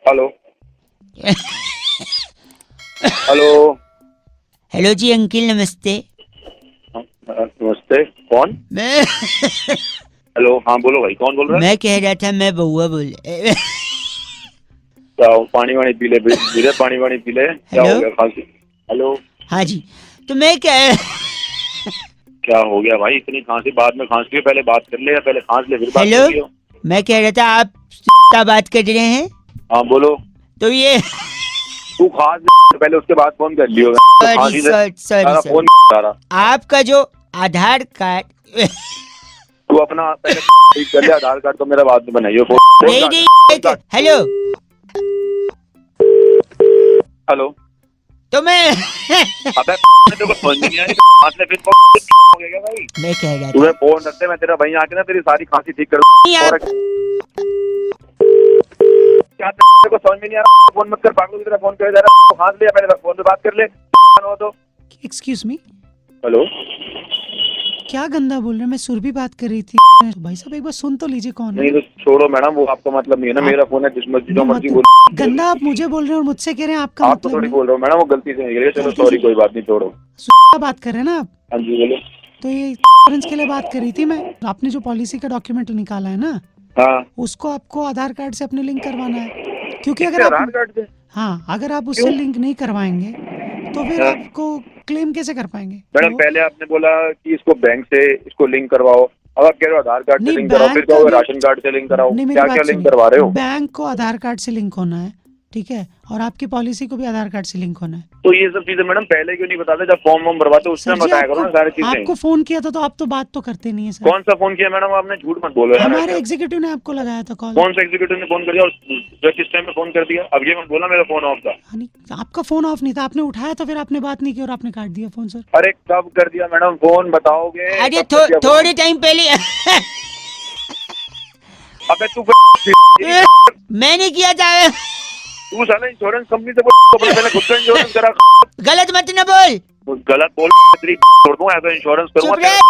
Hello hello. Hello जी uncle नमस्ते। नमस्ते, कौन? मैं हेलो, हाँ बोलो भाई, कौन बोल रहा है? मैं कह रहा था मैं बउआ बोल क्या हो, पानी वानी पी ले, धीरे पानी वानी पी ले। क्या हेलो? हो गया, खांसी? हेलो, हाँ जी, तो मैं कह क्या हो गया भाई? इतनी खांसी, बाद में खांस लियो, पहले बात कर ले, या पहले खांस ले फिर बात हेलो, कर लियो। मैं कह रहा था आप क्या बात कर रहे हैं? हाँ बोलो। तो ये तू खांस ले पहले, उसके बाद फोन कर लियो। तो सॉरी खांसी से सॉरी सारा सॉरी फोन आ रहा। आपका जो आधार कार्ड तू अपना पहले ठीक कर ले, आधार कार्ड तो मेरा बाद में बनाइयो। फोन नहीं काट, नहीं फोन काट। Hello, hello. तो मैं अबे तेरे को समझ में नहीं आ रही? खांस ले फिर हो गया क्या भाई? मैं कह रहा तुम्हें था फोन रखते, मैं तेरा भाई आके ना तेरी सारी खांसी ठीक कर नहीं, और आप क्या तेरे को समझ में नहीं आ रहा? फोन मत कर, पागल की तरह फोन करे जा रहा है। तो खांस ले, पहले फोन पे बात कर ले। हो तो एक्सक्यूज मी, हेलो। क्या गंदा बोल रहे हैं? मैं सुरभि बात कर रही थी। भाई साहब एक बार सुन तो लीजिए कौन है। नहीं तो छोड़ो मैडम, वो आपका मतलब नहीं है ना। मेरा फोन है, जिस मर्जी जो मर्जी बोल। गंदा आप मुझे बोल रहे हैं और मुझसे कह रहे हैं आपका आप तो मतलब थोड़ी नहीं। बोल रहे हो मैडम, वो गलती से निकल गया। चलो गलती सॉरी, से- कोई बात नहीं, छोड़ो। बात कर रहे हैं ना आप? हाँ जी बोलो। तो ये इंश्योरेंस के लिए बात कर रही थी मैं। आपने जो पॉलिसी का डॉक्यूमेंट निकाला है ना, हाँ, उसको आपको आधार कार्ड से अपने लिंक करवाना है। क्योंकि किससे? अगर आप आधार कार्ड से? अगर आप उससे क्यों? लिंक नहीं करवाएंगे तो फिर हाँ। आपको क्लेम कैसे कर पाएंगे? मैडम वो पहले आपने बोला कि इसको बैंक से इसको लिंक करवाओ। अब आप कह रहे हो आधार कार्ड से नहीं, लिंक कराओ, फिर बैंक का कहोगे भी राशन कार्ड से लिंक कराओ। नहीं, मेरी क्या क्या बात लिंक करवा रहे सुनिए। हो? बैंक को आधार कार्ड से लिंक होना है, ठीक है, और आपकी पॉलिसी को भी आधार कार्ड से लिंक होना है। तो ये सब चीजें मैडम पहले क्यों नहीं बताते? जब फॉर्म वॉर्म भरवाते उस सर टाइम जी, बताया करो ना सारी आपको चीजें। फोन किया था तो आप तो बात तो करते नहीं है सर। कौन सा फोन किया मैडम आपने? झूठ मत बोलो यार। हमारे एग्जीक्यूटिव ने आपको लगाया था कॉल। कौन सा एग्जीक्यूटिव ने फोन कर दिया और जो किस टाइम में फोन कर दिया? अब ये मत बोला मेरा फोन ऑफ था। नहीं, आपका फोन ऑफ नहीं था, आपने उठाया तो फिर आपने बात नहीं की और आपने काट दिया फोन सर। अरे कब कर दिया मैडम फोन, बताओगे? अरे कब कर दिया फोन? थोड़े टाइम पहले अबे तू मैंने किया था। तू साला इंश्योरेंस कंपनी से बोल, अपना पहले खुद का इंश्योरेंस करा। गलत मत न बोल। गलत बोल, तेरी छोड़ दूंगा, ऐसा इंश्योरेंस चुप करूंगा रह।